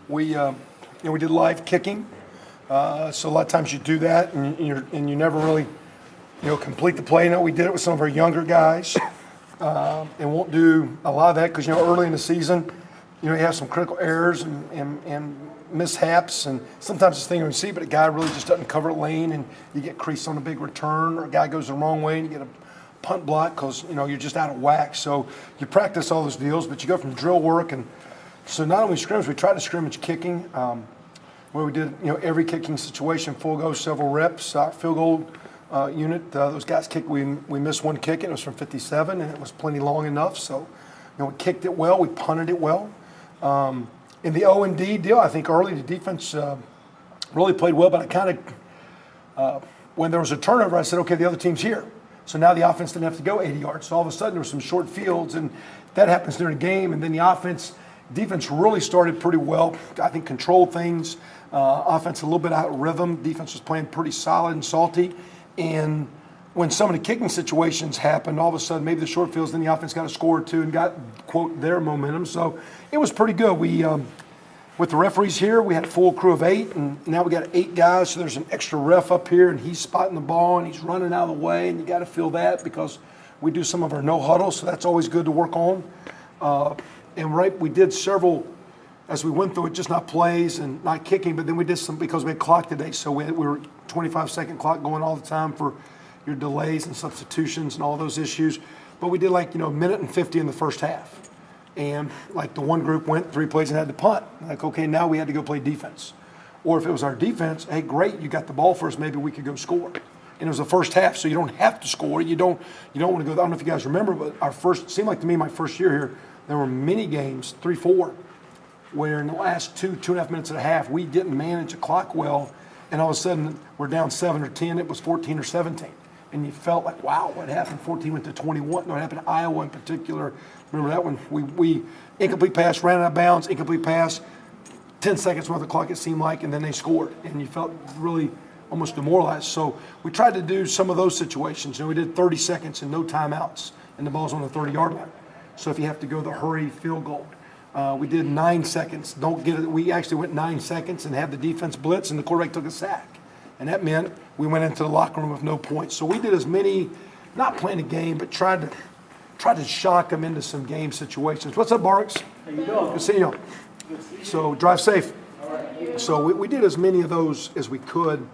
We did live kicking. So a lot of times you do that, and you never really, complete the play. We did it with some of our younger guys, and won't do a lot of that because early in the season, you have some critical errors and mishaps, and sometimes it's thing you see, but a guy really just doesn't cover a lane, and you get creased on a big return, or a guy goes the wrong way and you get a punt block because you're just out of whack. So you practice all those deals, but you go from drill work, and so not only scrimmage, we tried to scrimmage kicking, where we did every kicking situation, full go, several reps. Our field goal unit, those guys kicked. We missed one kick, and it was from 57, and it was plenty long enough. So we kicked it well, we punted it well. In the O&D deal, I think early the defense really played well, but I kind of, when there was a turnover, I said, okay, the other team's here. So now the offense didn't have to go 80 yards. So all of a sudden there were some short fields, and that happens during the game. And then the defense really started pretty well. I think controlled things. Offense a little bit out of rhythm. Defense was playing pretty solid and salty. And when some of the kicking situations happened, all of a sudden maybe the short fields, then the offense got a score or two and got, quote, their momentum. So it was pretty good. We, with the referees here, we had a full crew of 8, and now we got 8 guys. So there's an extra ref up here, and he's spotting the ball, and he's running out of the way, and you got to feel that because we do some of our no huddle, so that's always good to work on. We did several, as we went through it, just not plays and not kicking, but then we did some because we had clock today. So we were 25-second clock going all the time for your delays and substitutions and all those issues. But we did a minute and 50 in the first half. And the one group went 3 plays and had to punt. Okay, now we had to go play defense. Or if it was our defense, hey, great, you got the ball first, maybe we could go score. And it was the first half, so you don't have to score. You don't want to go. I don't know if you guys remember, but seemed like to me my first year here, there were many games, 3, 4, where in the last 2.5 minutes and a half, we didn't manage the clock well, and all of a sudden we're down 7 or 10. It was 14 or 17. And you felt like, wow, what happened? 14 went to 21. What happened to Iowa in particular? Remember that one? We incomplete pass, ran out of bounds, incomplete pass, 10 seconds worth of clock it seemed like, and then they scored. And you felt really almost demoralized. So we tried to do some of those situations. We did 30 seconds and no timeouts, and the ball's on the 30-yard line. So if you have to go the hurry field goal. We did 9 seconds. Don't get it. We actually went 9 seconds and had the defense blitz, and the quarterback took a sack. And that meant we went into the locker room with no points. So we did as many, not playing a game, but tried to shock them into some game situations. What's up, Barks? How you doing? Good seeing you. So drive safe. So we did as many of those as we could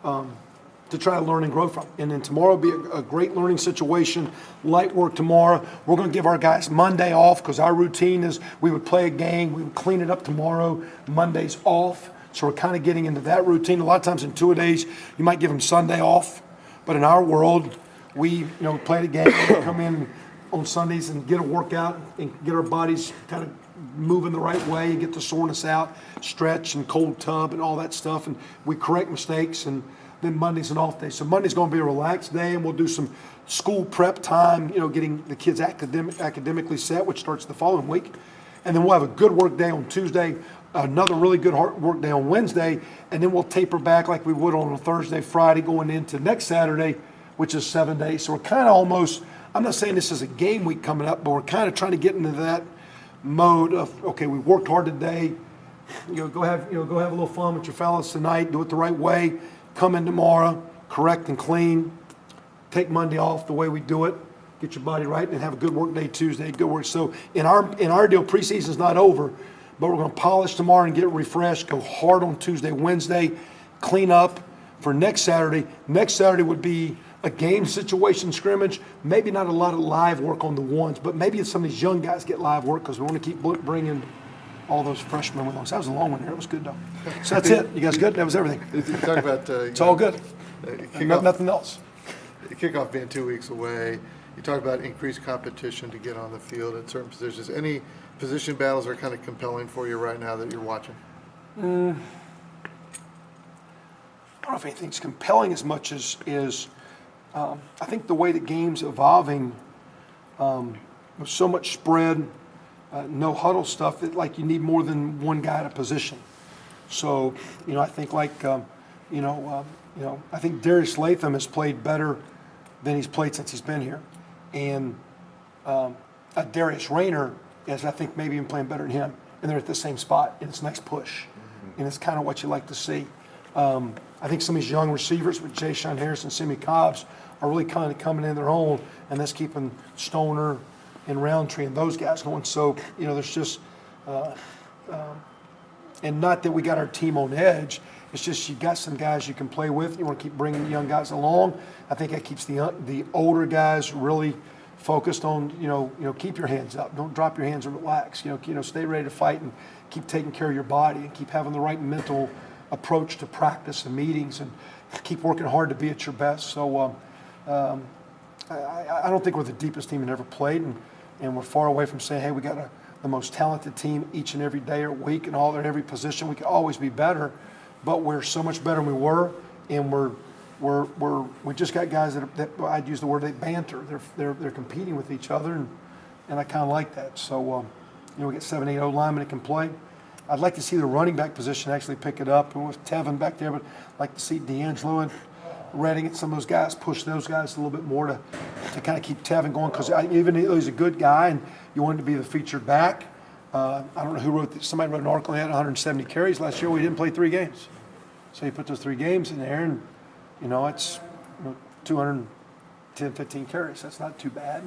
to try to learn and grow from. And then tomorrow will be a great learning situation, light work tomorrow. We're going to give our guys Monday off because our routine is we would play a game, we would clean it up tomorrow, Monday's off. So we're kind of getting into that routine. A lot of times in 2 days, you might give them Sunday off. But in our world, we play the game, we come in on Sundays and get a workout and get our bodies kind of moving the right way and get the soreness out, stretch and cold tub and all that stuff. And we correct mistakes, and then Monday's an off day. So Monday's going to be a relaxed day, and we'll do some school prep time, getting the kids academically set, which starts the following week. And then we'll have a good work day on Tuesday, another really good work day on Wednesday, and then we'll taper back like we would on a Thursday, Friday, going into next Saturday, which is 7 days. So we're kind of almost, I'm not saying this is a game week coming up, but we're kind of trying to get into that mode of, okay, we worked hard today, go have a little fun with your fellas tonight, do it the right way, come in tomorrow, correct and clean, take Monday off the way we do it, get your body right, and have a good work day Tuesday, good work. So in our deal, preseason's not over, but we're going to polish tomorrow and get refreshed, go hard on Tuesday, Wednesday, clean up for next Saturday. Next Saturday would be a game situation scrimmage, maybe not a lot of live work on the ones, but maybe some of these young guys get live work because we want to keep bringing all those freshmen along. So that was a long one here. It was good, though. So that's it. You guys good? That was everything. You talk about it's all good. Nothing else. Kickoff being 2 weeks away. You talk about increased competition to get on the field at certain positions. Any position battles are kind of compelling for you right now that you're watching? I don't know if anything's compelling as much as I think the way the game's evolving, with so much spread, no huddle stuff, that you need more than one guy at a position. So, I think I think Darius Latham has played better than he's played since he's been here, and Darius Rayner is, I think, maybe even playing better than him. and they're at the same spot, and it's a nice push. And it's kind of what you like to see. I think some of these young receivers with Jay Sean Harris and Simi Cobbs are really kind of coming in their own, and that's keeping Stoner and Roundtree and those guys going. So, there's just, and not that we got our team on edge, it's just you got some guys you can play with. You want to keep bringing the young guys along. I think that keeps the older guys really focused on, keep your hands up. Don't drop your hands and relax. Stay ready to fight and keep taking care of your body and keep having the right mental approach to practice and meetings and keep working hard to be at your best. So I don't think we're the deepest team that ever played, and we're far away from saying, hey, we got the most talented team each and every day or week and all in every position. We could always be better, but we're so much better than we were, and we just got guys that I'd use the word they banter. They're competing with each other, and I kind of like that. So we get 7, 8 linemen that can play. I'd like to see the running back position actually pick it up, and with Tevin back there, but I'd like to see D'Angelo and Redding and some of those guys push those guys a little bit more to kind of keep Tevin going, because even though he's a good guy and you want him to be the featured back, I don't know who wrote this. Somebody wrote an article. He had 170 carries last year. We didn't play 3 games, so you put those 3 games in there, and it's 210, 15 carries. That's not too bad,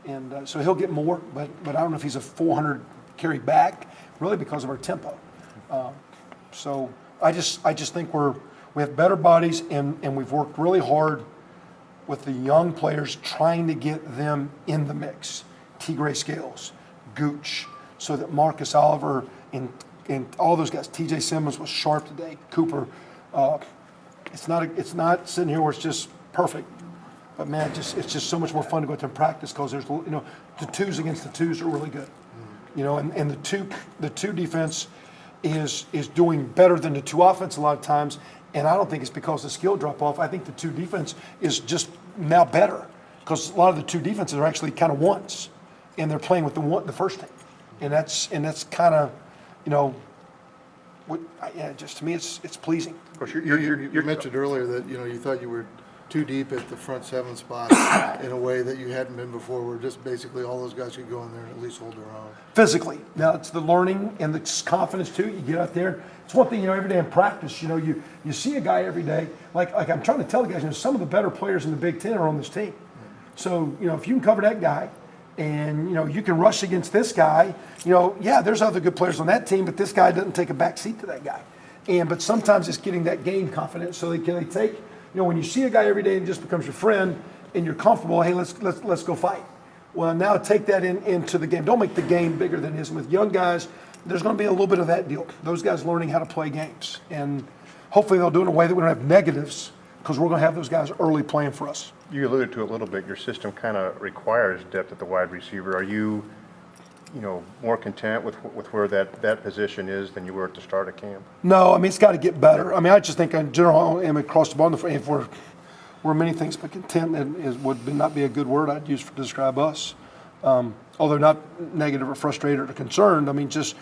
and so he'll get more. But I don't know if he's a 400 carry back, really, because of our tempo. So I just think we have better bodies, and we've worked really hard with the young players trying to get them in the mix. T. Gray Scales, Gooch, so that Marcus Oliver and all those guys. T.J. Simmons was sharp today. Cooper. It's not sitting here where it's just perfect, but man, it's just so much more fun to go out there and practice, because there's the twos against the twos are really good. And the two defense is doing better than the 2 offense a lot of times. And I don't think it's because the skill drop off. I think the 2 defense is just now better, because a lot of the 2 defenses are actually kind of ones, and they're playing with the first team, and that's kind of, just to me it's pleasing. Of course, you mentioned earlier that you thought you were too deep at the front 7 spot in a way that you hadn't been before, where just basically all those guys could go in there and at least hold their own. Physically. Now, it's the learning and the confidence, too. You get out there. It's one thing, every day in practice, you see a guy every day. Like I'm trying to tell the guys, some of the better players in the Big Ten are on this team. So, if you can cover that guy and, you can rush against this guy, there's other good players on that team, but this guy doesn't take a back seat to that guy. But sometimes it's getting that game confidence so they take, when you see a guy every day and just becomes your friend and you're comfortable, hey, let's go fight. Well, now take that into the game. Don't make the game bigger than it is. And with young guys, there's going to be a little bit of that deal. Those guys learning how to play games. And hopefully they'll do it in a way that we don't have negatives, because we're going to have those guys early playing for us. You alluded to it a little bit. Your system kind of requires depth at the wide receiver. Are you, more content with where that position is than you were at the start of camp? No, it's got to get better. I just think in general, across the board, if we're many things, but content would not be a good word I'd use to describe us. Although not negative or frustrated or concerned. It's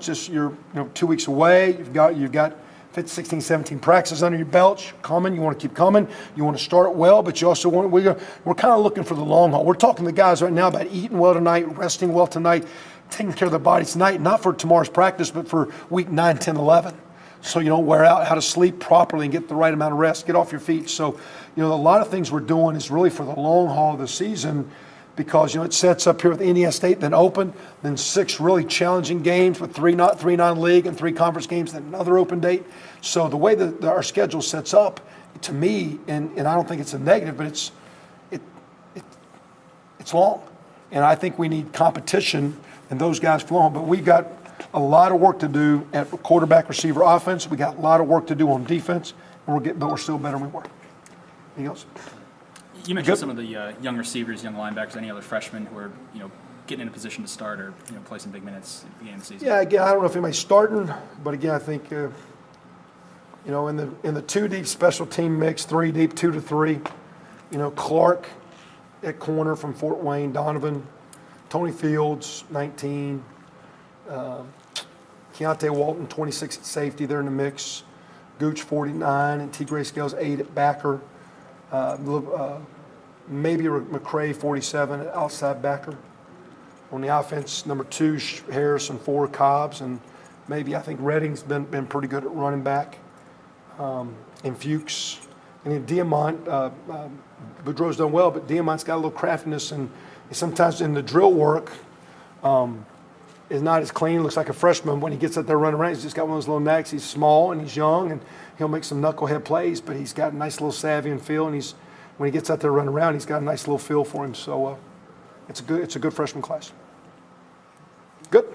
just you're 2 weeks away. You've got 15, 16, 17 practices under your belt. You're coming. You want to keep coming. You want to start well, but you also we're kind of looking for the long haul. We're talking to the guys right now about eating well tonight, resting well tonight, taking care of their bodies tonight, not for tomorrow's practice, but for week 9, 10, 11. So you don't wear out, how to sleep properly and get the right amount of rest, get off your feet. So, a lot of things we're doing is really for the long haul of the season, because, it sets up here with Indiana State, then open, then 6 really challenging games with 3 non-league and 3 conference games, then another open date. So the way that our schedule sets up, to me, and I don't think it's a negative, but it's long. And I think we need competition, and those guys flow on. But we've got a lot of work to do at quarterback receiver offense. We got a lot of work to do on defense, but we're still better than we were. Anything else? You mentioned some of the young receivers, young linebackers, any other freshmen who are, getting in a position to start or play some big minutes at the beginning of the season. Yeah, again, I don't know if anybody's starting, but again, I think in the 2 deep special team mix, 3 deep, 2 to 3, Clark at corner from Fort Wayne, Donovan, Tony Fields, 19, Keontae Walton, 26 at safety, they're in the mix. Gooch, 49, and T. Gray Scales, 8 at backer. Maybe McCray, 47 at outside backer. On the offense, number 2, Harrison, 4, Cobbs, and maybe I think Redding's been pretty good at running back, and Fuchs. And then Diamont, Boudreaux's done well, but Diamant's got a little craftiness, and sometimes in the drill work is not as clean. Looks like a freshman when he gets out there running around. He's just got one of those little knacks. He's small and he's young, and he'll make some knucklehead plays, but he's got a nice little savvy and feel, and when he gets out there running around, he's got a nice little feel for him. So it's a good freshman class. Good.